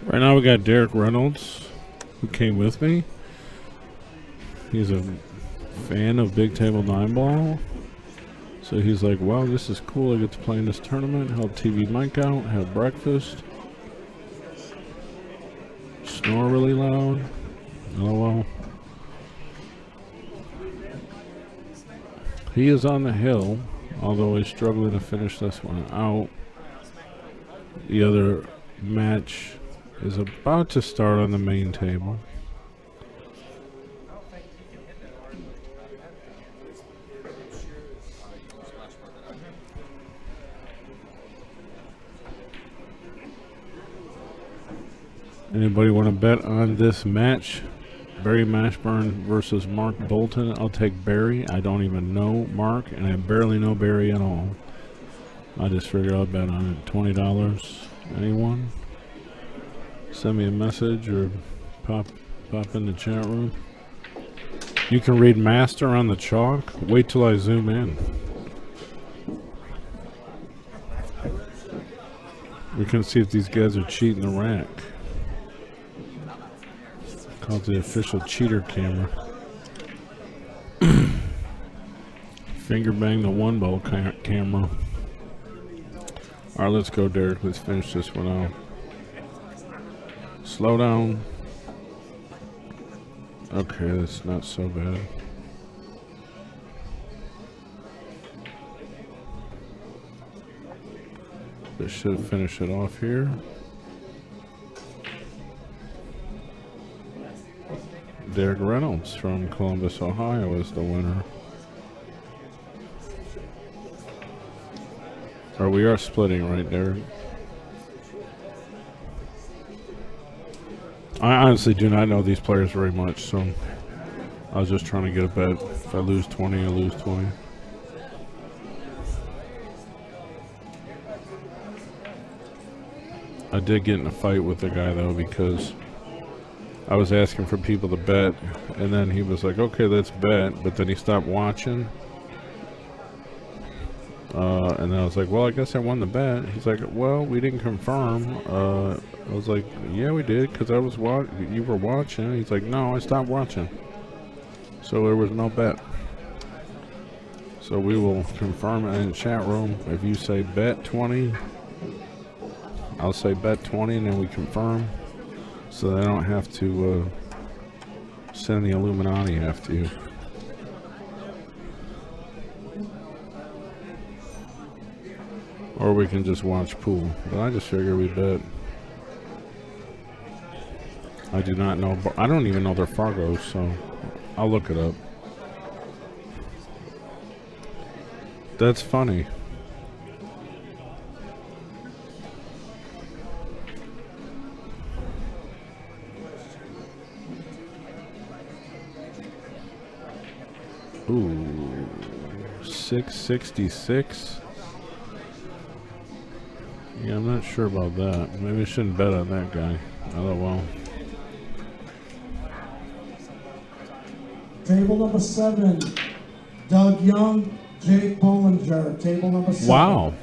Right now we got Derek Reynolds, who came with me. He's a fan of Big Table 9 Ball. So he's like, wow, this is cool. I get to play in this tournament, help TV Mike out, have breakfast. Snore really loud. LOL. He is on the hill, although he's struggling to finish this one out. The other match is about to start on the main table. Anybody want to bet on this match? Barry Mashburn versus Mark Bolton. I'll take Barry. I don't even know Mark, and I barely know Barry at all. I just figured I'll bet on it. $20. Anyone? Send me a message or pop in the chat room. You can read Master on the chalk. Wait till I zoom in. We can see if these guys are cheating the rack. Called the official cheater camera. Finger bang the one ball camera. Alright, let's go, Derek. Let's finish this one out. Slow down. Okay, that's not so bad. This should finish it off here. Derek Reynolds from Columbus, Ohio is the winner. Or we are splitting, right, Derek? I honestly do not know these players very much, so I was just trying to get a bet. If I lose 20, I lose 20. I did get in a fight with the guy, though, because I was asking for people to bet, and then he was like, okay, let's bet, but then he stopped watching. And then I was like, well, I guess I won the bet. He's like, well, we didn't confirm. I was like, yeah, we did, because you were watching. He's like, no, I stopped watching. So there was no bet. So we will confirm it in the chat room. If you say bet 20, I'll say bet 20, and then we confirm. So they don't have to send the Illuminati after you. Or we can just watch pool. But I just figure we bet. I do not know. I don't even know their Fargos, so I'll look it up. That's funny. Ooh, 666. Yeah, I'm not sure about that. Maybe I shouldn't bet on that guy. Oh well. Table number 7, Doug Young, Jake Bollinger. Table number 7. Wow.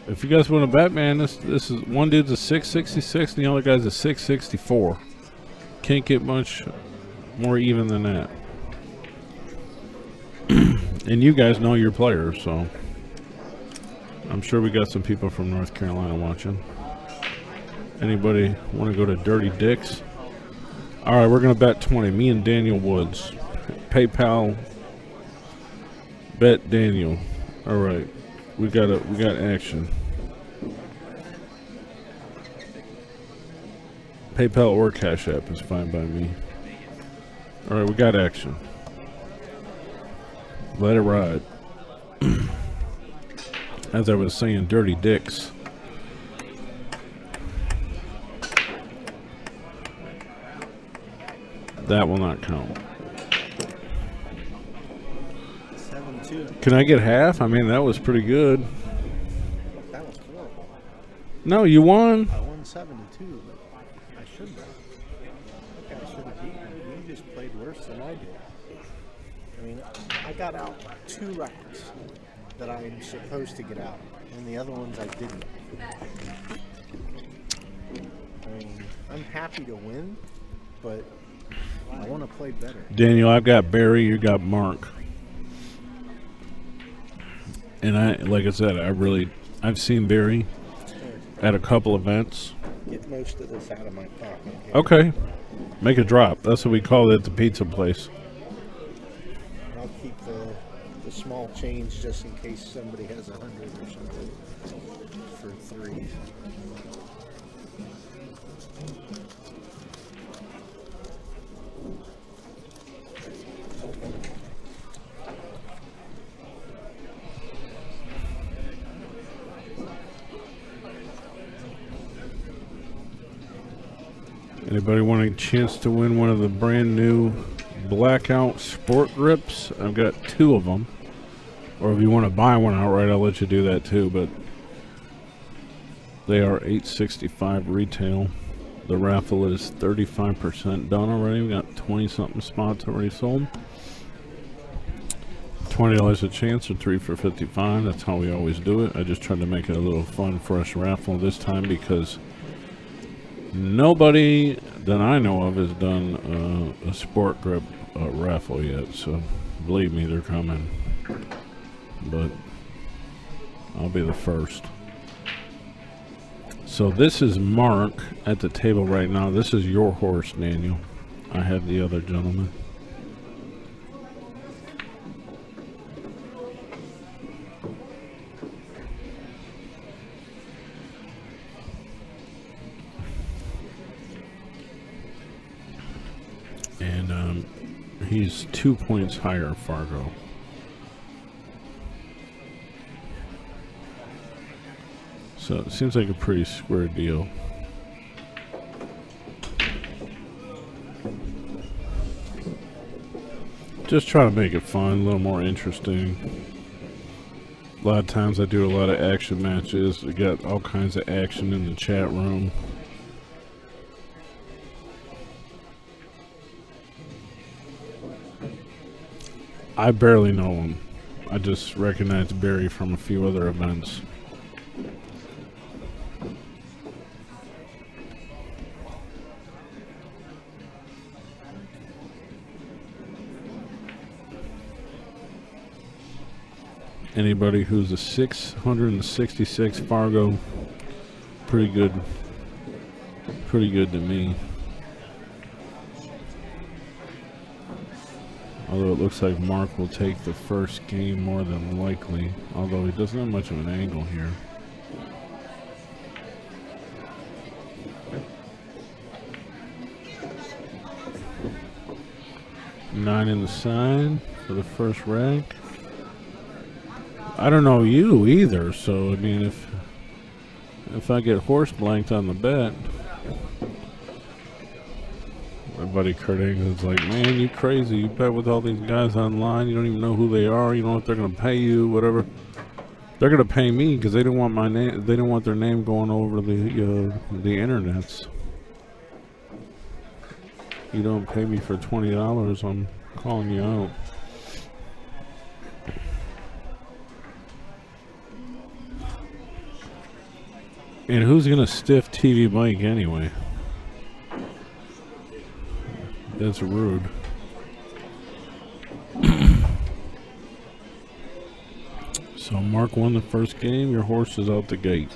If you guys want to bet, man, this is one dude's a 666 and the other guy's a 664. Can't get much more even than that. And you guys know your players, so I'm sure we got some people from North Carolina watching. Anybody want to go to Dirty Dicks? All right, we're gonna bet 20. Me and Daniel Woods. PayPal. Bet Daniel. All right, we got action. PayPal or Cash App is fine by me. All right, we got action. Let it ride. As I was saying, Dirty Dicks. That will not count. 7-2. Can I get half? I mean, that was pretty good. That was horrible. No, you won. I won 7-2, but I should have. I think I should have beaten you. You just played worse than I did. I mean, I got out 2 records that I'm supposed to get out, and the other ones I didn't. I mean, I'm happy to win, but I want to play better. Daniel, I've got Barry, you got Mark. And like I said, I've seen Barry at a couple events. Get most of this out of my pocket. Here. Okay. Make a drop. That's what we call it at the pizza place. I'll keep the small change just in case somebody has 100 or something for threes. Anybody want a chance to win one of the brand new Blackout Sport Grips? I've got 2 of them. Or if you want to buy one outright, I'll let you do that too. But they are $8.65 retail. The raffle is 35% done already. We got 20-something spots already sold. $20 a chance, or 3 for $55. That's how we always do it. I just tried to make it a little fun, fresh raffle this time because nobody that I know of has done a sport grip raffle yet, so believe me, they're coming. But I'll be the first. So this is Mark at the table right now. This is your horse, Daniel. I have the other gentleman. And he's 2 points higher, Fargo. So it seems like a pretty square deal. Just try to make it fun, a little more interesting. A lot of times I do a lot of action matches. We got all kinds of action in the chat room. I barely know him. I just recognize Barry from a few other events. Anybody who's a 666 Fargo, pretty good to me. Although it looks like Mark will take the first game more than likely, although he doesn't have much of an angle here. Nine in the sign for the first rank. I don't know you either, so I mean, if I get horse blanked on the bet, my buddy Kurt England's like, man, you crazy, you bet with all these guys online, you don't even know who they are, you don't know if they're gonna pay you, whatever. They're gonna pay me because they don't want my name, they don't want their name going over the internets. You don't pay me for $20, I'm calling you out. And who's gonna stiff TV Mike anyway? That's rude. So Mark won the first game. Your horse is out the gate.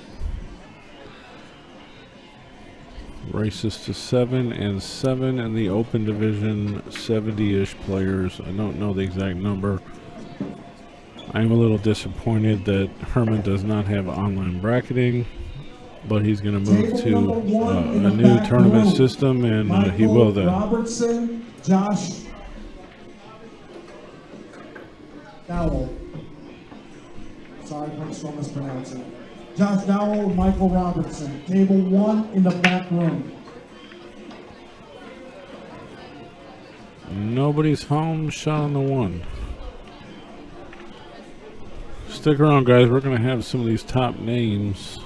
Races to 7 and 7 in the open division. 70-ish players. I don't know the exact number. I'm a little disappointed that Herman does not have online bracketing. But he's going to move to a new tournament system, and he will then. Robertson, Josh Dowell. Sorry if I'm mispronouncing. Josh Dowell, Michael Robertson. Table 1 in the back room. Nobody's home. Shot on the 1. Stick around, guys. We're going to have some of these top names,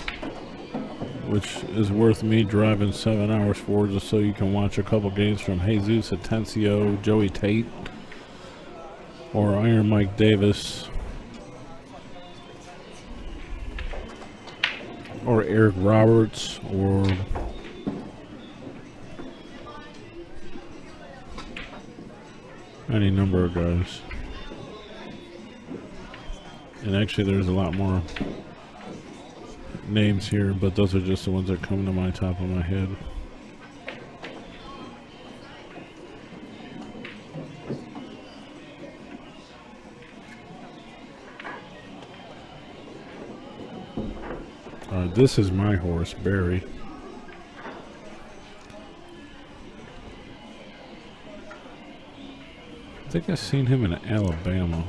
which is worth me driving 7 hours for, just so you can watch a couple games from Jesus Atencio, Joey Tate, or Iron Mike Davis, or Eric Roberts, or Any number of guys. And actually there's a lot more names here, but those are just the ones that come to my top of my head. This is my horse, Barry. I think I've seen him in Alabama.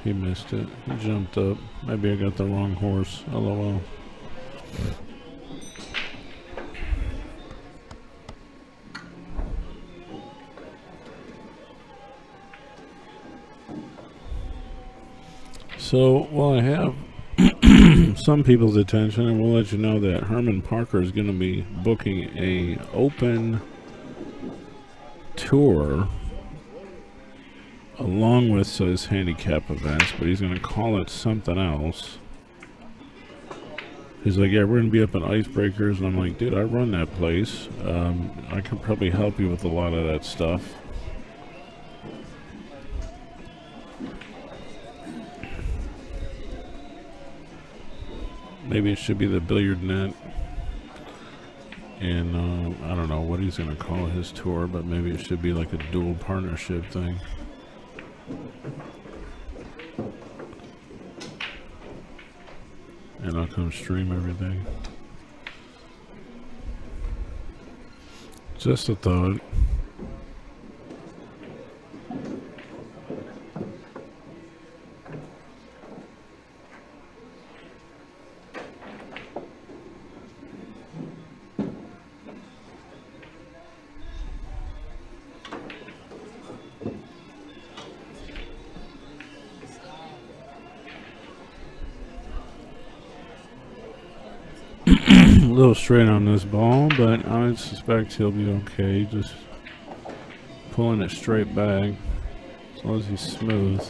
He missed it. He jumped up. Maybe I got the wrong horse. LOL. So, well, I have some people's attention, and we'll let you know that Herman Parker is going to be booking a open tour along with his handicap events, but he's going to call it something else. He's like, yeah, we're going to be up at Icebreakers, and I'm like, dude, I run that place. I could probably help you with a lot of that stuff. Maybe it should be the billiard net. And I don't know what he's going to call his tour, but maybe it should be like a dual partnership thing. And I'll come stream everything. Just a thought. A little straight on this ball, but I suspect he'll be okay. Just pulling it straight back as long as he's smooth.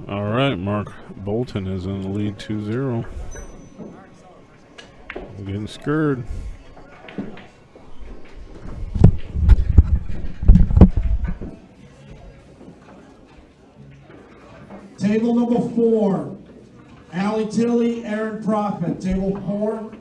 All right, Mark Bolton is in the lead 2-0. I'm getting scared. Table number 4, Allie Tilly, Aaron Prophet. Table 4.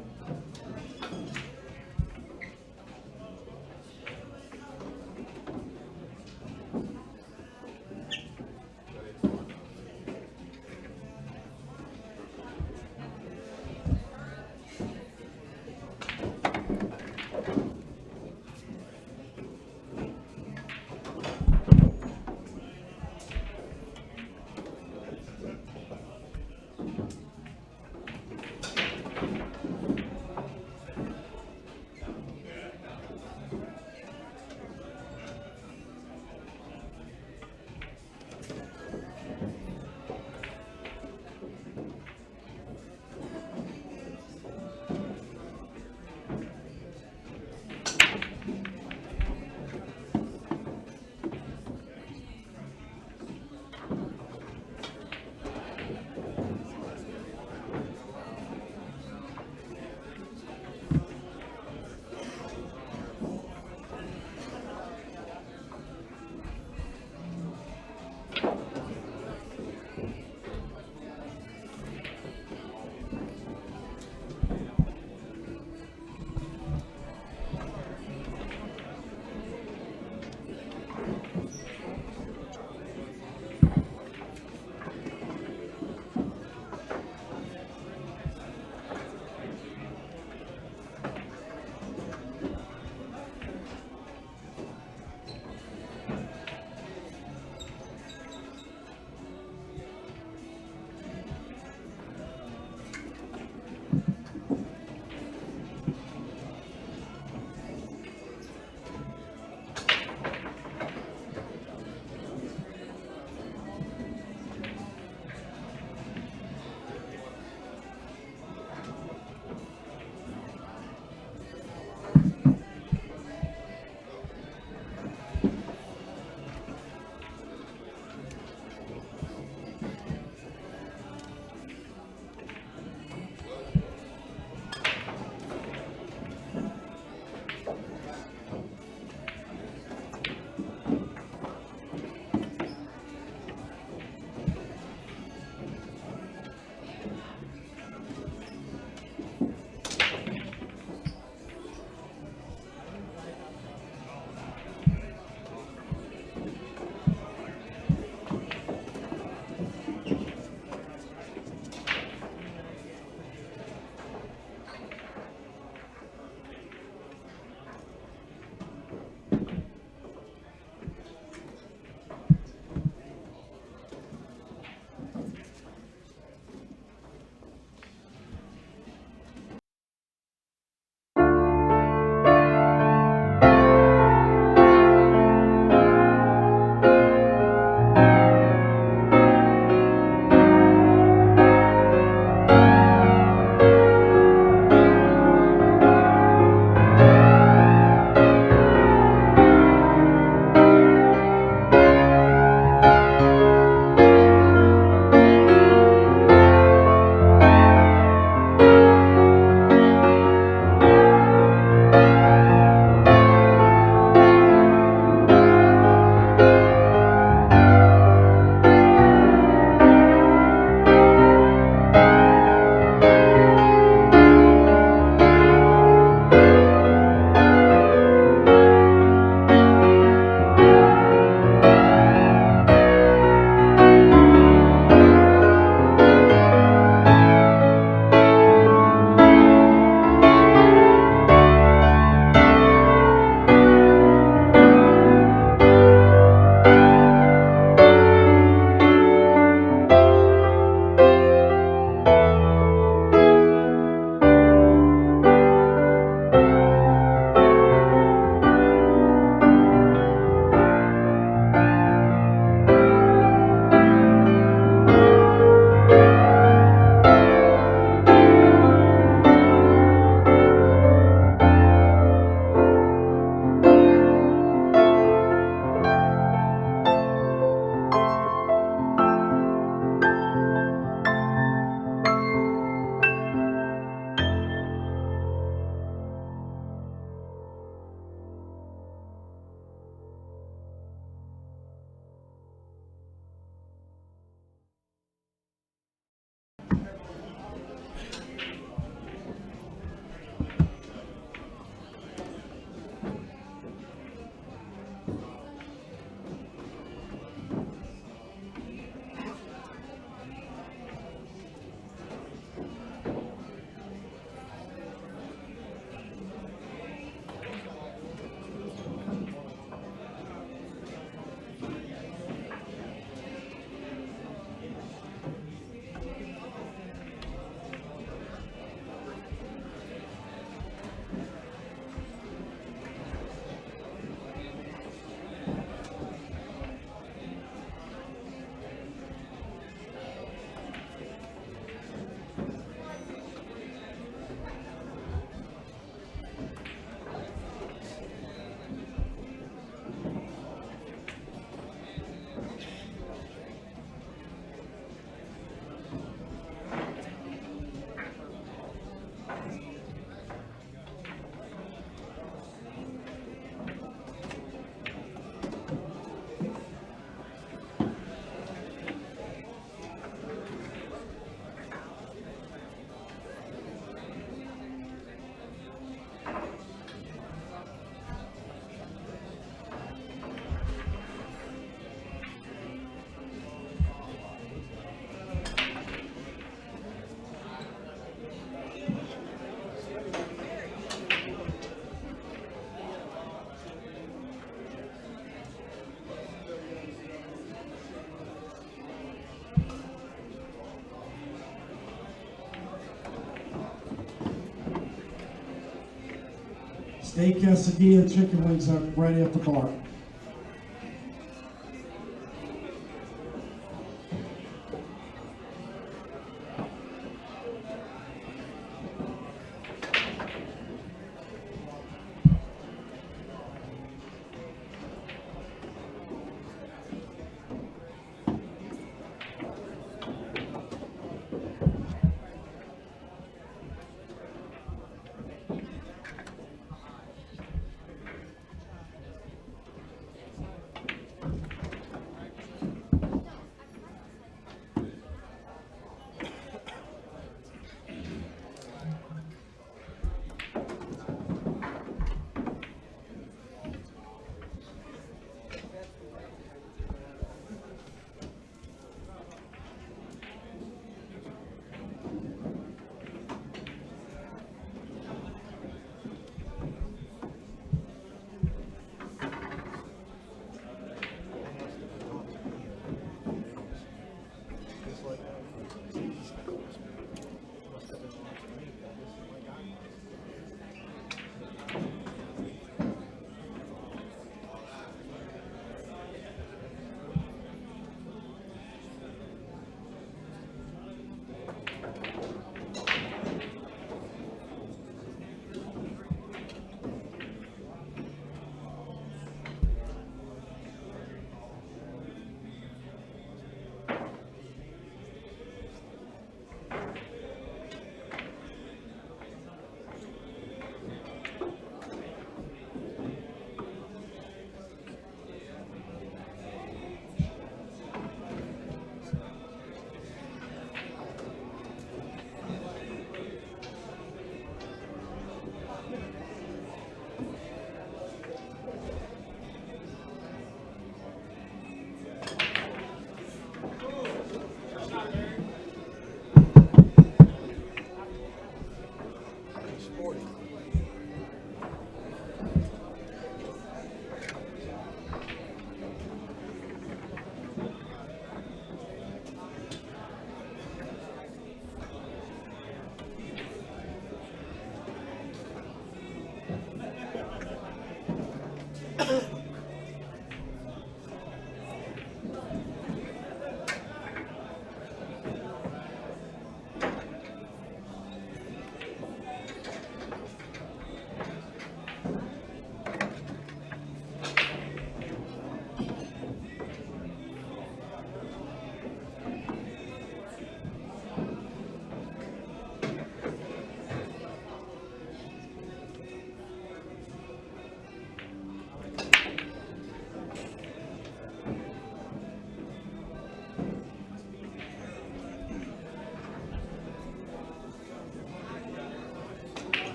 Steak quesadilla and chicken wings are ready at the bar.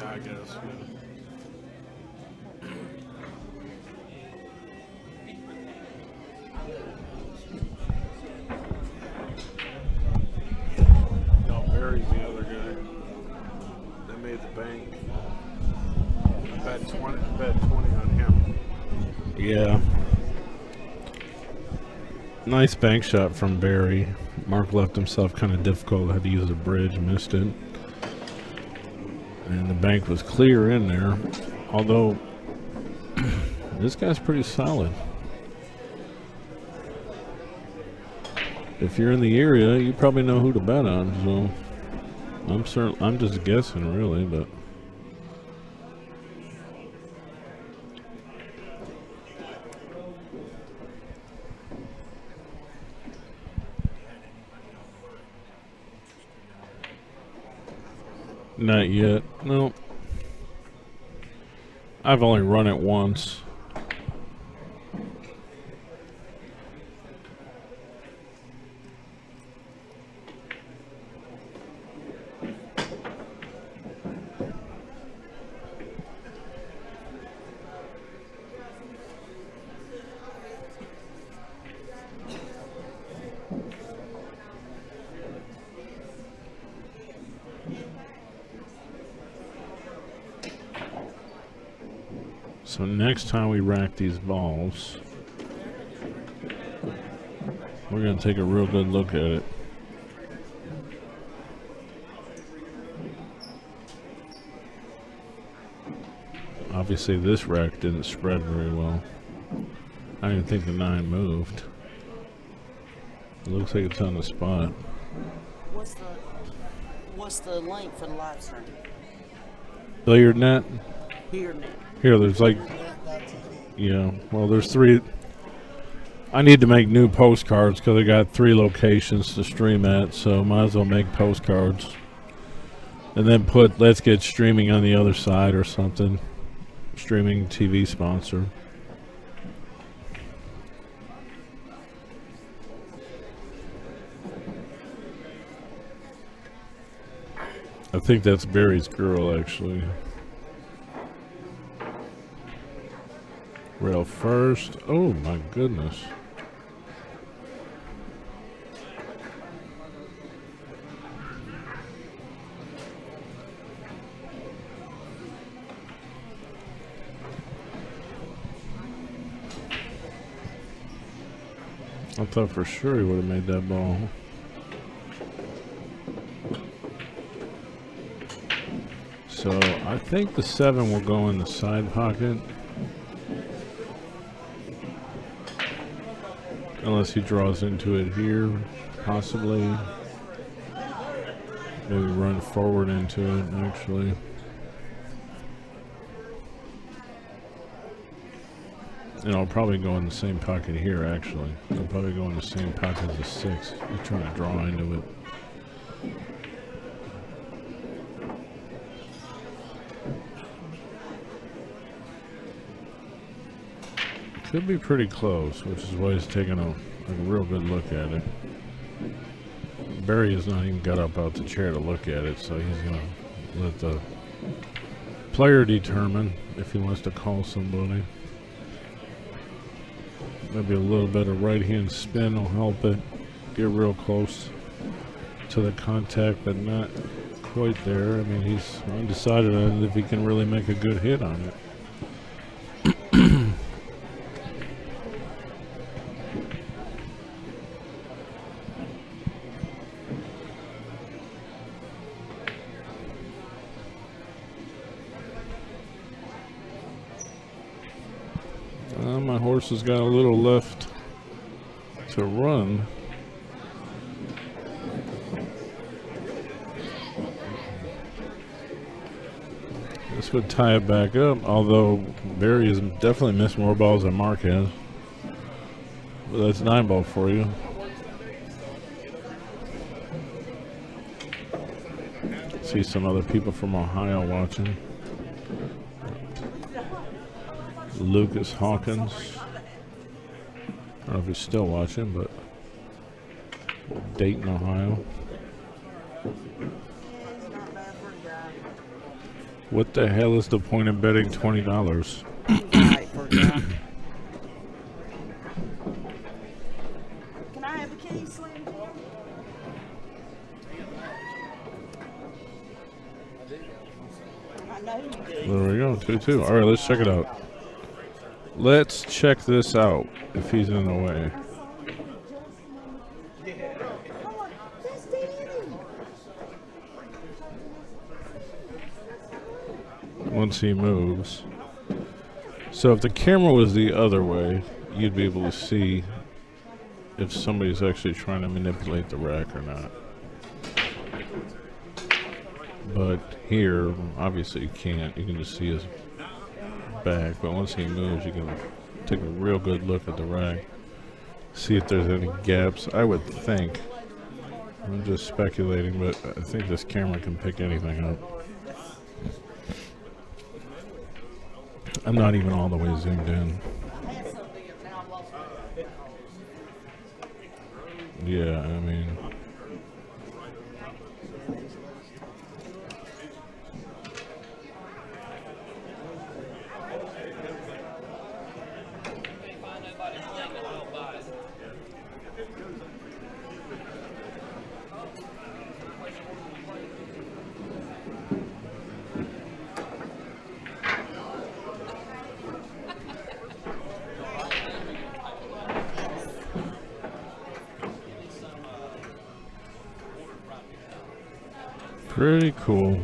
I guess. No, Barry's the other guy. They made the bank. I bet 20 on him. Yeah. Nice bank shot from Barry. Mark left himself kind of difficult. Had to use a bridge, missed it. And the bank was clear in there. Although, this guy's pretty solid. If you're in the area, you probably know who to bet on. So, I'm just guessing, really, but. Not yet. No. I've only run it once. So next time we rack these balls, we're going to take a real good look at it. Obviously this rack didn't spread very well. I didn't think the 9 moved. It looks like it's on the spot. What's the link for the live stream? Billiard net? Here now. Here, there's like, yeah, well, there's 3. I need to make new postcards because I got 3 locations to stream at, so might as well make postcards. And then put Let's Get Streaming on the other side or something. Streaming TV sponsor. I think that's Barry's girl, actually. Rail first. Oh my goodness. I thought for sure he would have made that ball. So I think the 7 will go in the side pocket. Unless he draws into it here, possibly. Maybe run forward into it, actually. And I'll probably go in the same pocket here, actually. I'll probably go in the same pocket as the 6. He's trying to draw into it. Could be pretty close, which is why he's taking a real good look at it. Barry has not even got up out the chair to look at it, so he's going to let the player determine if he wants to call somebody. Maybe a little bit of right hand spin will help it get real close to the contact, but not quite there. I mean, he's undecided on if he can really make a good hit on it. My horse has got a little left to run. This would tie it back up, although Barry has definitely missed more balls than Mark has. But that's 9 ball for you. See some other people from Ohio watching. Lucas Hawkins. I don't know if he's still watching, but Dayton, Ohio. What the hell is the point of betting $20? Can I have a key, Slim? I know you do. There we go, 2-2. All right, let's check it out. Let's check this out if he's in the way. Once he moves. So if the camera was the other way, you'd be able to see if somebody's actually trying to manipulate the rack or not. But here, obviously you can't. You can just see his back, but once he moves, you can take a real good look at the rack, see if there's any gaps. I would think, I'm just speculating, but I think this camera can pick anything up. I'm not even all the way zoomed in. Yeah, I mean, Pretty cool.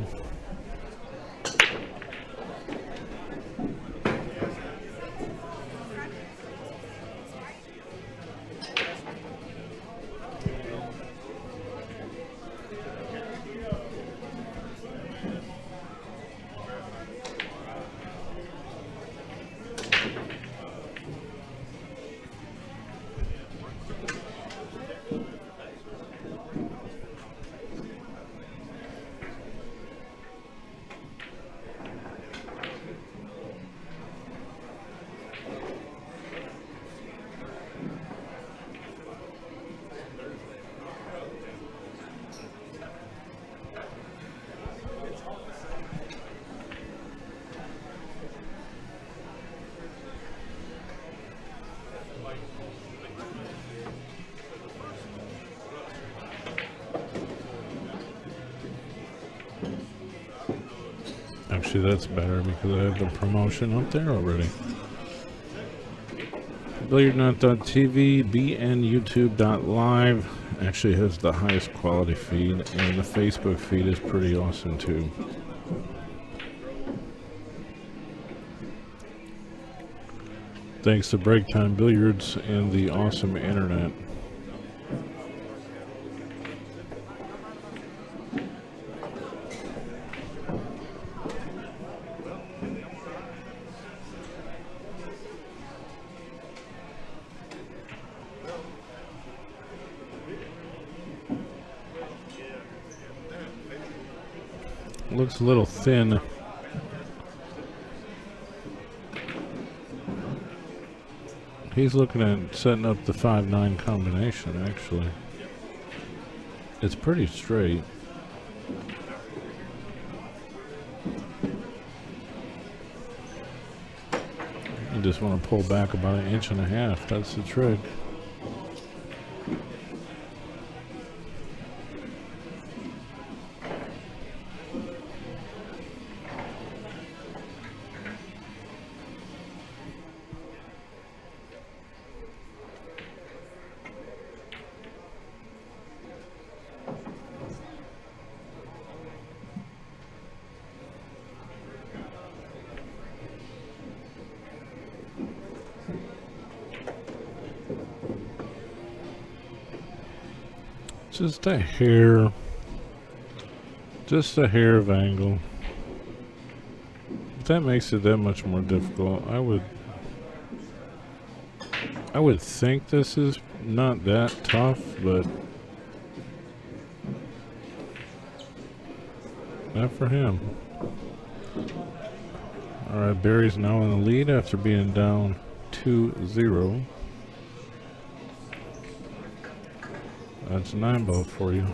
Actually, that's better because I have the promotion up there already. BilliardNut.tv, BNYouTube.live actually has the highest quality feed, and the Facebook feed is pretty awesome too. Thanks to Break Time Billiards and the awesome internet. Looks a little thin. He's looking at setting up the 5-9 combination, actually. It's pretty straight. You just want to pull back about 1.5 inches. That's the trick. Just a hair of angle. If that makes it that much more difficult, I would think this is not that tough, but not for him. Alright, Barry's now in the lead after being down 2-0. That's 9-ball for you.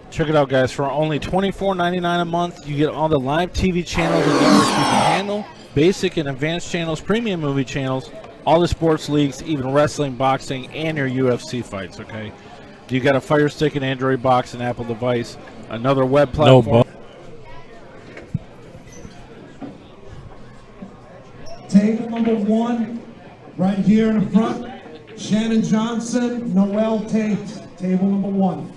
Check it out, guys. For only $24.99 a month, you get all the live TV channels and networks you can handle, basic and advanced channels, premium movie channels, all the sports leagues, even wrestling, boxing, and your UFC fights, okay? You got a Fire Stick, an Android box, an Apple device, another web platform. Table number 1, right here in the front, Shannon Johnson, Noel Tate. Table number 1.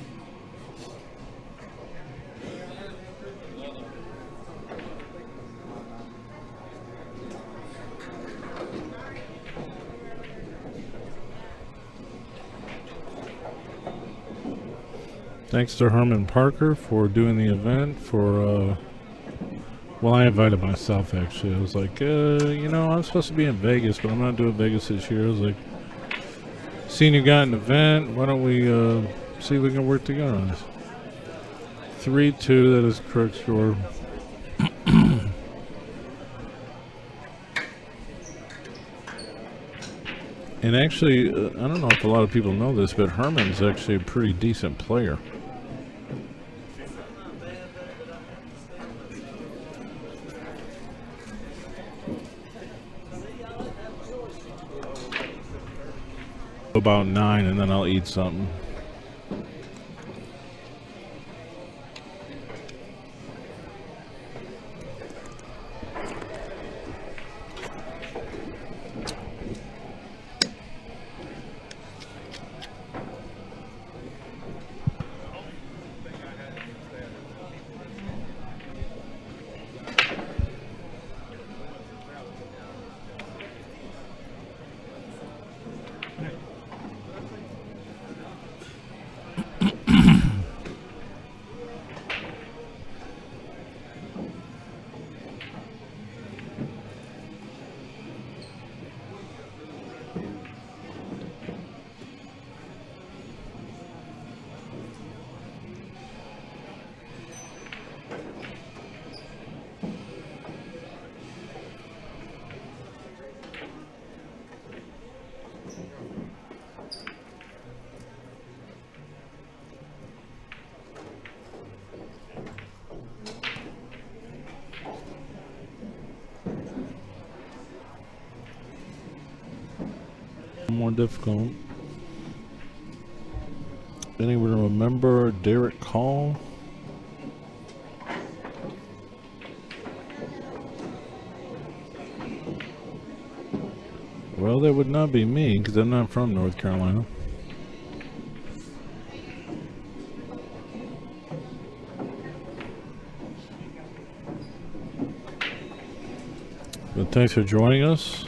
Thanks to Herman Parker for doing the event. Well, I invited myself, actually. I was like, you know, I'm supposed to be in Vegas, but I'm not doing Vegas this year. I was like, seen you got an event, why don't we see if we can work together on this. 3-2, that is the correct score. And actually, I don't know if a lot of people know this, but Herman's actually a pretty decent player. About 9, and then I'll eat something. difficult. Anyone remember Derek Call? Well, that would not be me because I'm not from North Carolina. But thanks for joining us.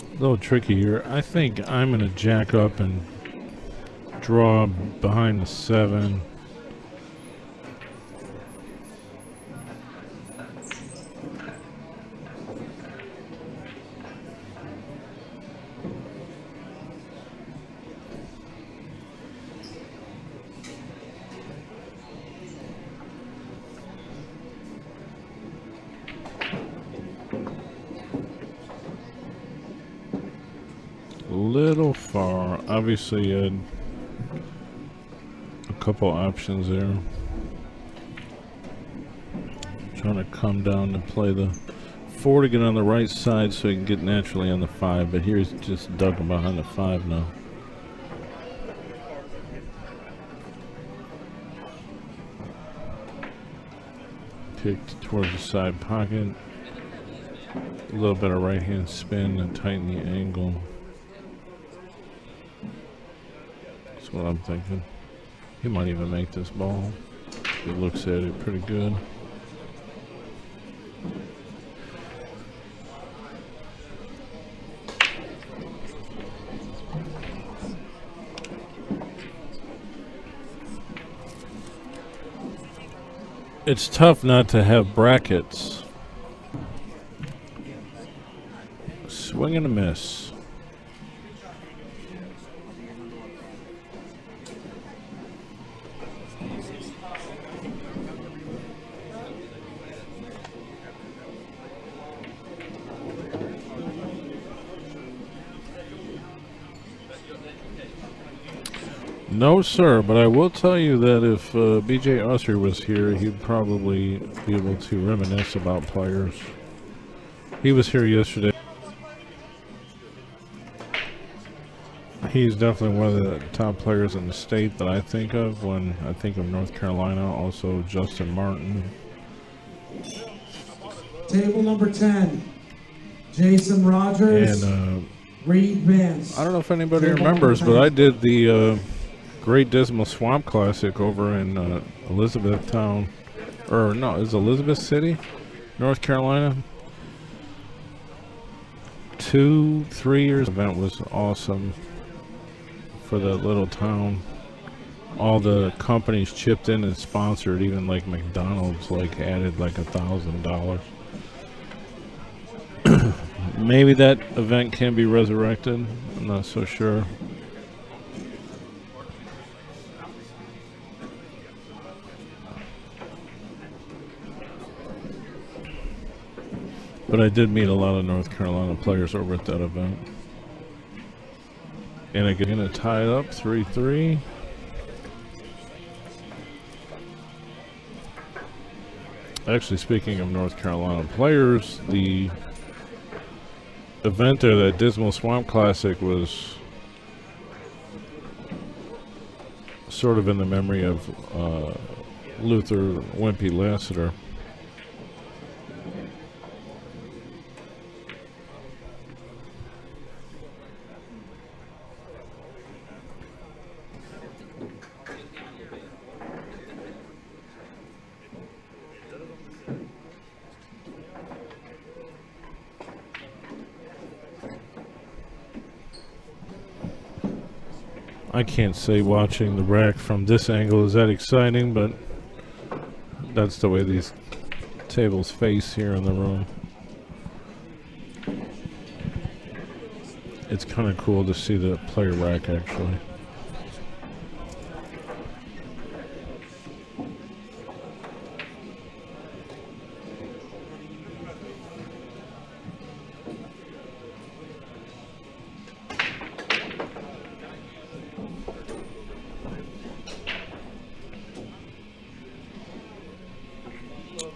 A little tricky here. I think I'm going to jack up and draw behind the 7. Little far. Obviously, a couple options there. Trying to come down to play the 4 to get on the right side so he can get naturally on the 5, but here's just ducking behind the 5 now. Kicked towards the side pocket. A little bit of right hand spin and tighten the angle. That's what I'm thinking. He might even make this ball. He looks at it pretty good. It's tough not to have brackets. Swing and a miss. No, sir, but I will tell you that if BJ Usher was here, he'd probably be able to reminisce about players. He was here yesterday. He's definitely one of the top players in the state that I think of when I think of North Carolina. Also, Justin Martin. Table number 10, Jason Rogers, And Reed Vance. I don't know if anybody Table remembers, number but 10. I did the Great Dismal Swamp Classic over in Elizabethtown, or no, it's Elizabeth City, North Carolina. 2-3 years event was awesome for that little town. All the companies chipped in and sponsored, even like McDonald's like added like $1,000. Maybe that event can be resurrected. I'm not so sure. But I did meet a lot of North Carolina players over at that event. And again, to tie it up 3-3. Actually, speaking of North Carolina players, the event there, that Dismal Swamp Classic, was sort of in the memory of Luther Wimpy Lassiter. I can't say watching the rack from this angle is that exciting, but that's the way these tables face here in the room. It's kind of cool to see the player rack actually.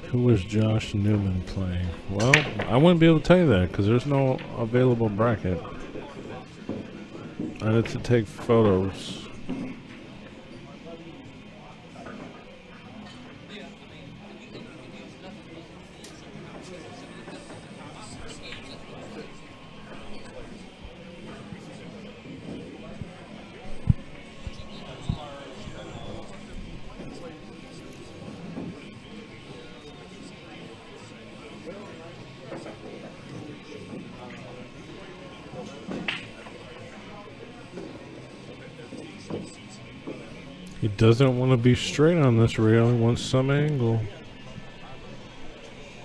Who was Josh Newman playing? Well, I wouldn't be able to tell you that because there's no available bracket. I had to take photos. He doesn't want to be straight on this rail. He wants some angle.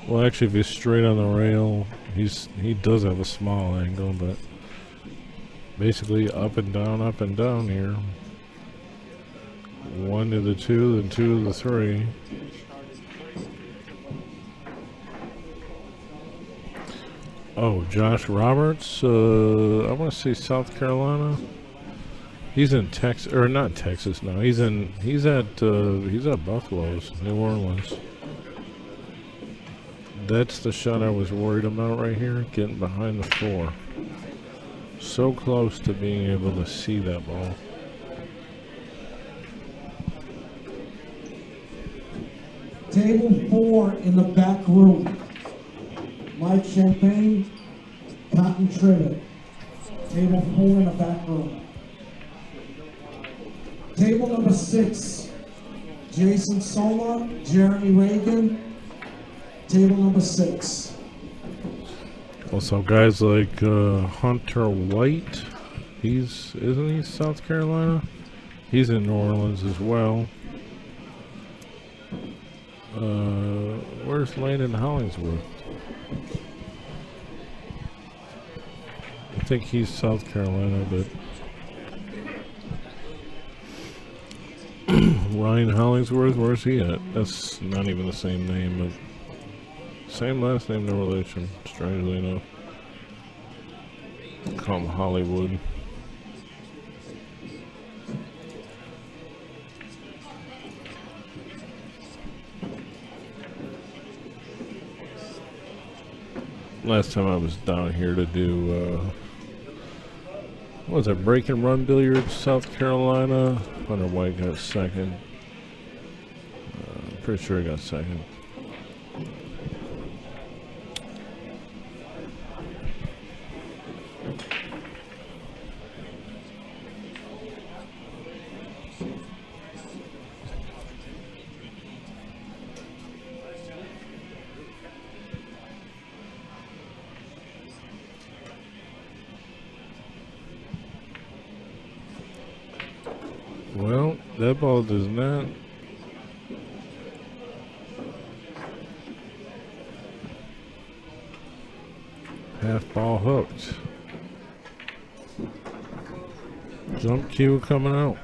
Well, actually, if he's straight on the rail, he does have a small angle, but basically up and down here. 1 to the 2, then 2 to the 3. Oh, Josh Roberts. I want to say South Carolina. He's in Texas, or not Texas now. He's at Buffalo's, New Orleans. That's the shot I was worried about right here, getting behind the 4. So close to being able to see that ball. Table 4 in the back room. Mike Champagne, Cotton Trivet. Table 4 in the back room. Table number 6, Jason Soma, Jeremy Reagan. Table number 6. Also, guys like Hunter White. Isn't he South Carolina? He's in New Orleans as well. Where's Landon Hollingsworth? I think he's South Carolina, but Ryan Hollingsworth, where's he at? That's not even the same name, but same last name, no relation, strangely enough. Call him Hollywood. Last time I was down here to do, what was it, Break and Run Billiards, South Carolina. Hunter White got second. I'm pretty sure he got second. Well, that ball does not. Half ball hooked. Jump cue coming out.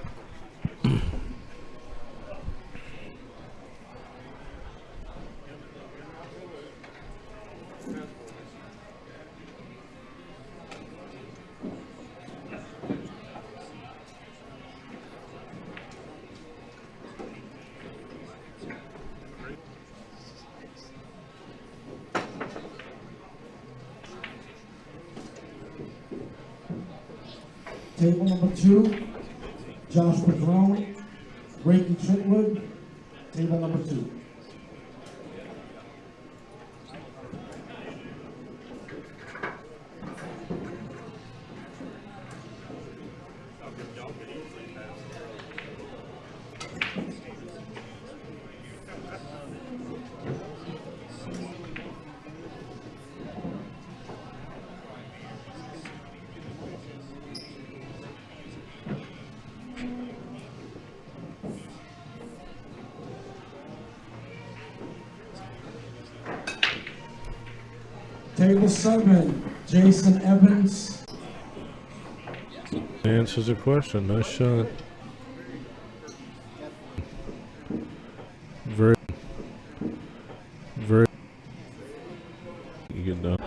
Table number 2, Josh Padrone, Reagan Chitwood. Table number 2. Table 7, Jason Evans. Answers the question. Nice shot. Very, very. You get done.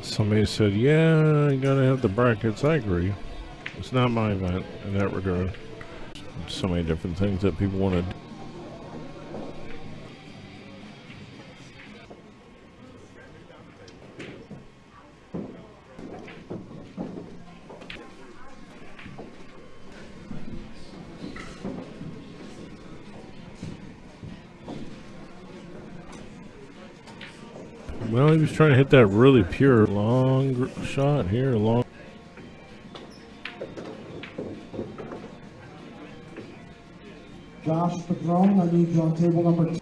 Somebody said, "Yeah, you gotta have the brackets." I agree. It's not my event in that regard. So many different things that people want to do. Well, he was trying to hit that really pure long shot here. Long. Josh Padron, I need you on table number 2.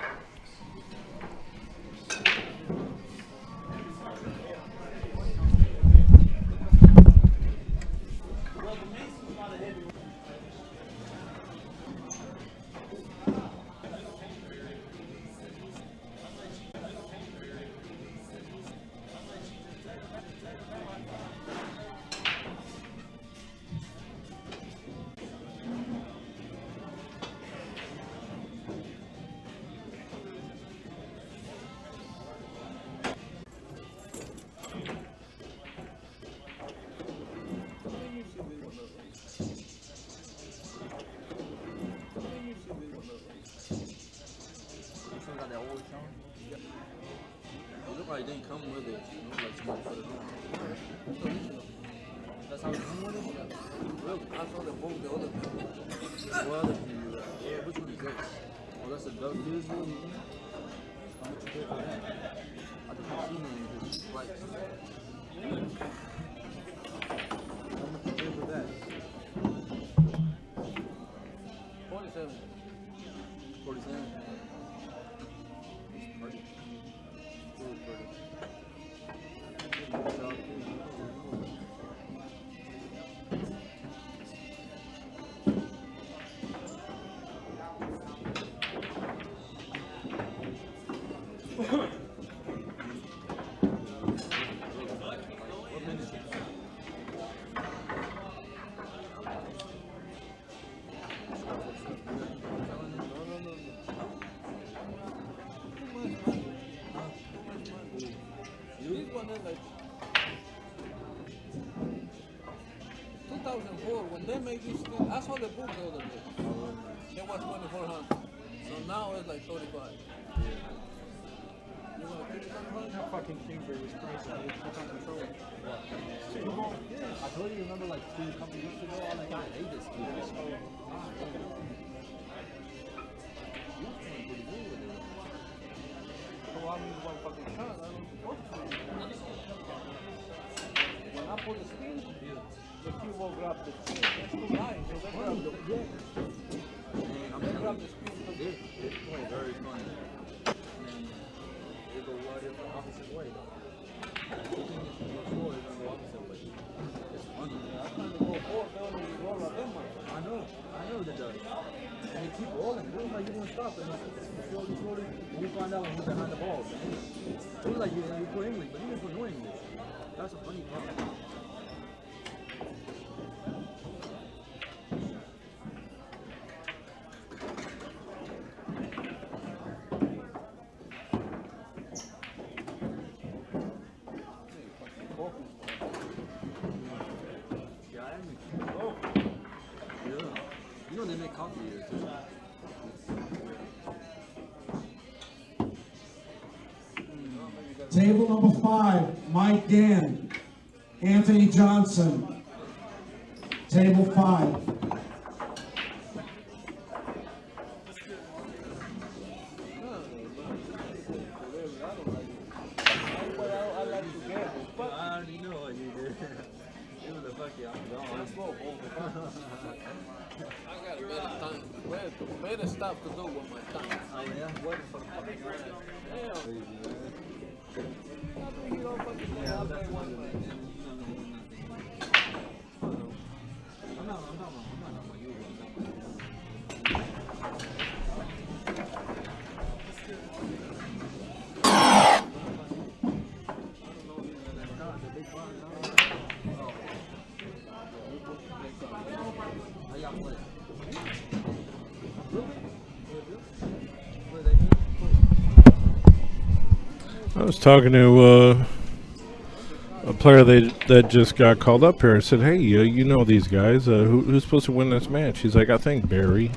It didn't come with it. Like somebody put it on. That's how it came with it? Really? I saw the boat the other day. What other thing? Yeah, which one is this? Oh, that's a Doug Lewis one? How much you pay for that? I think I've seen it in his flights. How much you pay for that? 47. 47? It's pretty. Really pretty. When they made this thing, I saw the book the other day. It was 2,400. So now it's like 35. Yeah. You want to keep it 35? That fucking Kingsbury was crazy. They took on control. Yeah. I told you, remember like a couple weeks ago, I like, I hate this kid. This guy. He was playing pretty good with it. So I mean, one fucking shot. I don't work for it. When I pull the spin, the cue will grab the spin. That's too high. So they grab the spin. They grab the spin. It's very funny. And they go right in the opposite way. The thing is, you go forward, it's going to go opposite way. It's funny. I'm trying to go forward, they only roll up them much. I know they does. And they keep rolling. It looks like you're going to stop it. Slowly, and you find out when he's behind the ball. It looks like you put English, but you didn't put no English. That's a funny part. You know they make coffee here too. Table number 5, Mike Gann, Anthony Johnson. Table 5. I already know what you did. It was a fucking I got a better time. Better stuff to do with my time. Oh yeah? What the fuck? Damn. Crazy, man. I think you don't fucking say I'll play one man. I'm not talking about you. I was talking to a player that just got called up here. I said, "Hey, you know these guys? Who's supposed to win this match?" He's like, "I think Barry."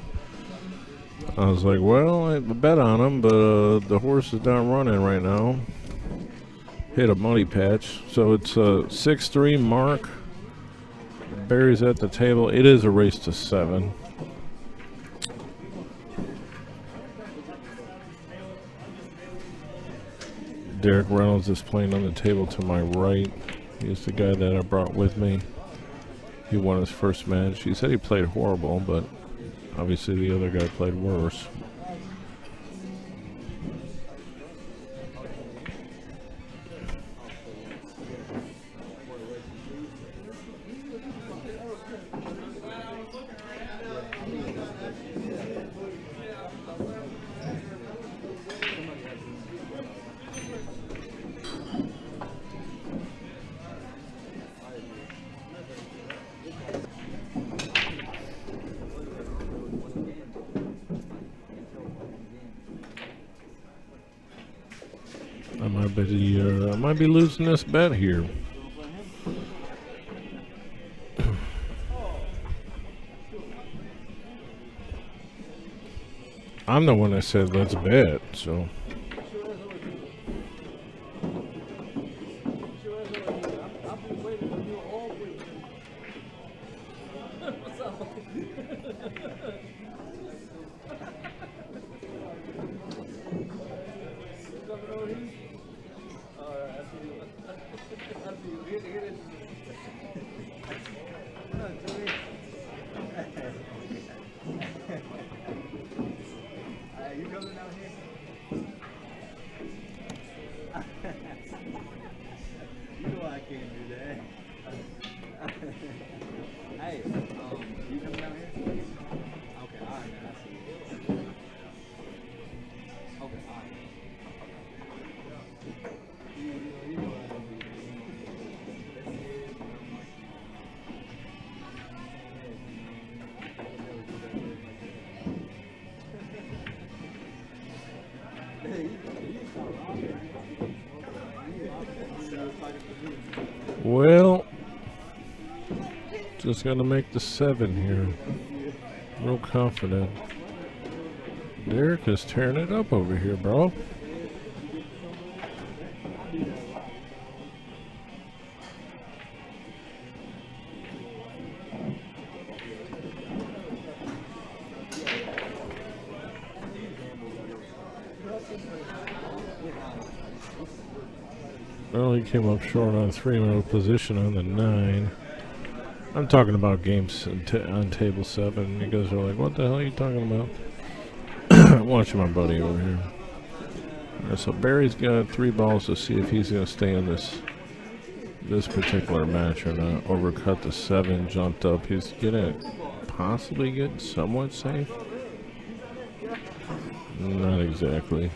I was like, "Well, I bet on him, but the horse is not running right now. Hit a muddy patch, so it's 6-3 Mark. Barry's at the table. It is a race to 7." Derek Reynolds is playing on the table to my right. He's the guy that I brought with me. He won his first match. He said he played horrible, but obviously the other guy played worse. I might be losing this bet here. I'm the one that said let's bet, so. Well, just got to make the 7 here. Real confident. Derek is tearing it up over here, bro. Well, he came up short on 3 minute position on the 9. I'm talking about games on table 7. You guys are like, what the hell are you talking about? Watching my buddy over here. Alright, so Barry's got 3 balls to see if he's going to stay in this particular match or not. Overcut the 7, jumped up. He's going to possibly get somewhat safe. Not exactly.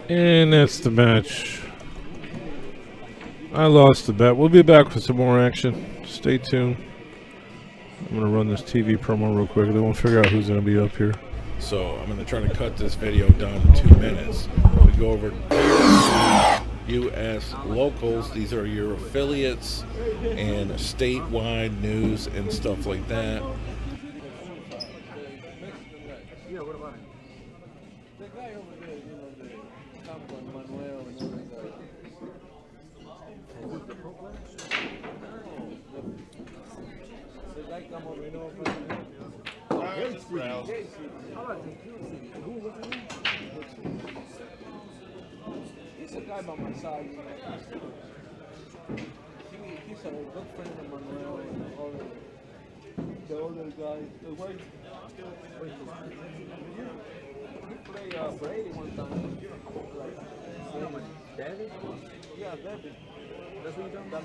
And that's the match. I lost the bet. We'll be back with some more action. Stay tuned. I'm going to run this TV promo real quick. Then we'll figure out who's going to be up here. So I'm going to try to cut this video down to 2 minutes. We go over U.S. locals. These are your affiliates and statewide news and stuff like that. Yeah, what about him? The guy over there, you know, the Campo and Manuel and all that guy. Who's the pro player? No. The guy He's a guy by my side. He's a good friend of Manuel and the other guy. The white. He played Brady one time. David? Yeah, David. That's what you're talking about?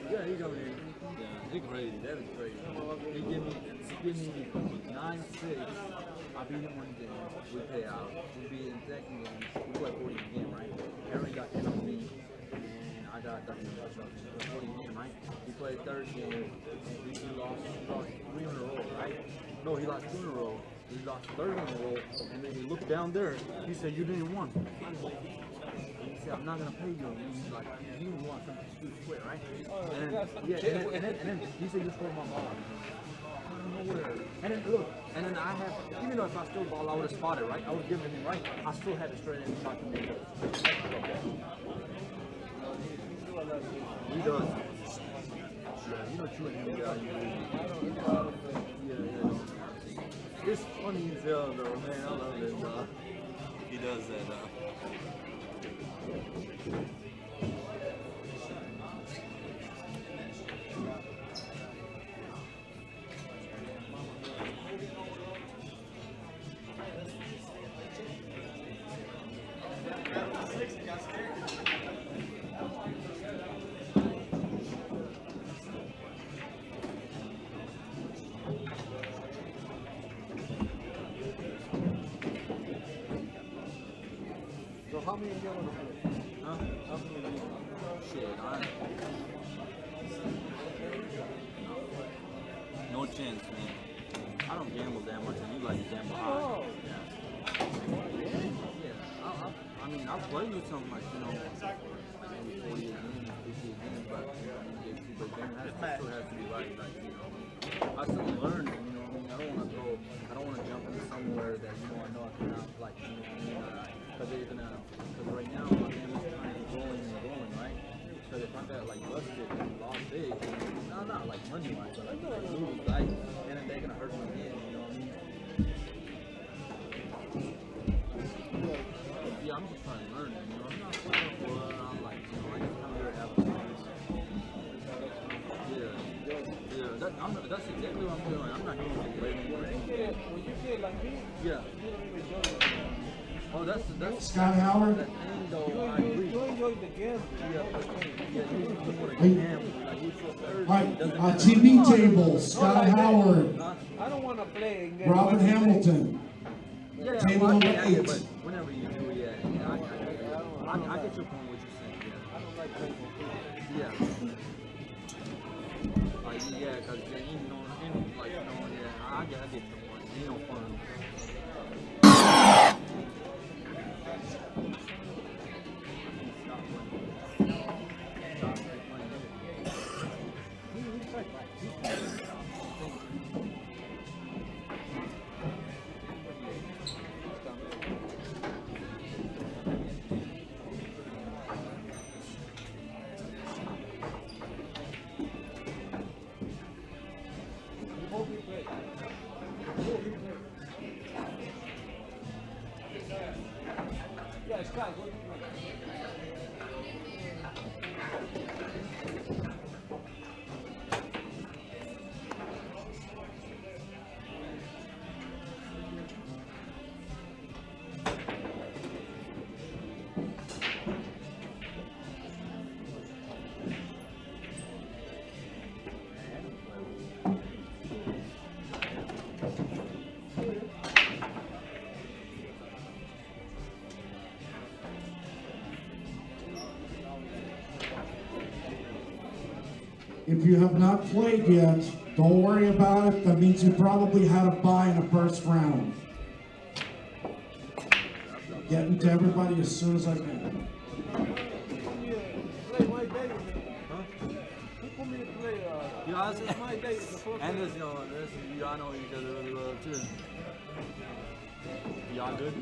Yeah, he's over here. Yeah, he's crazy. That is crazy. He give me 9-6. I beat him one game. We pay out. We beat in second game. We play 40 again, right? Harry got 10 on me, and I got 30 on 40 again, right? He played third game. He lost 3 in a row, right? No, he lost 2 in a row. He lost 30 in a row, and then he looked down there. He said, "You didn't win." He said, "I'm not gonna pay you." He's like, "You want something to quit, right?" And then he said, "You scored my ball." Nowhere. And then look, and then I have, even though if I still ball, I would have spotted, right? I would have given him right. I still had to straight in and shot him. He does. Yeah, you know, chewing him down. Yeah. It's funny as hell, though, man. I love it. He does that. So how many of you want to play? Huh? How many of you? Shit, no chance, man. I don't gamble that much, and you like to gamble high. Oh. Yeah. I mean, I'll play you something like, maybe 40 a game, 50 a game, but it still has to be right, like, I still learn, I don't want to jump into somewhere that, I know I cannot, like, because right now, my game is trying to going, right? Because if I got, like, busted and lost big, not like money-wise, but like lose, like, and then they're going to hurt me again, you know what I mean? Yeah, I'm just trying to learn, I'm not playing for it, I'm like, I just come here to have fun. Yeah, that's exactly what I'm doing. I'm not doing it waiting or anything. When you get like me, yeah. Oh, that's Scott Howard. That thing, though, I agree. You enjoy the game. Yeah, you want to gamble. Like, you feel Thursday. Hi, TV table, Scott Howard, I don't want to play. Robin Hamilton, Yeah, table number 8. But whenever you do, I get your point. What you're saying. Yeah. I don't like playing for people. Yeah. Yeah, because I get your point. Ain't no fun. Yeah, Scott, what do you think? If you have not played yet, don't worry about it. That means you probably had a bye in the first round. Getting to everybody as soon as I can. And this, y'all know each other really well too. Y'all good?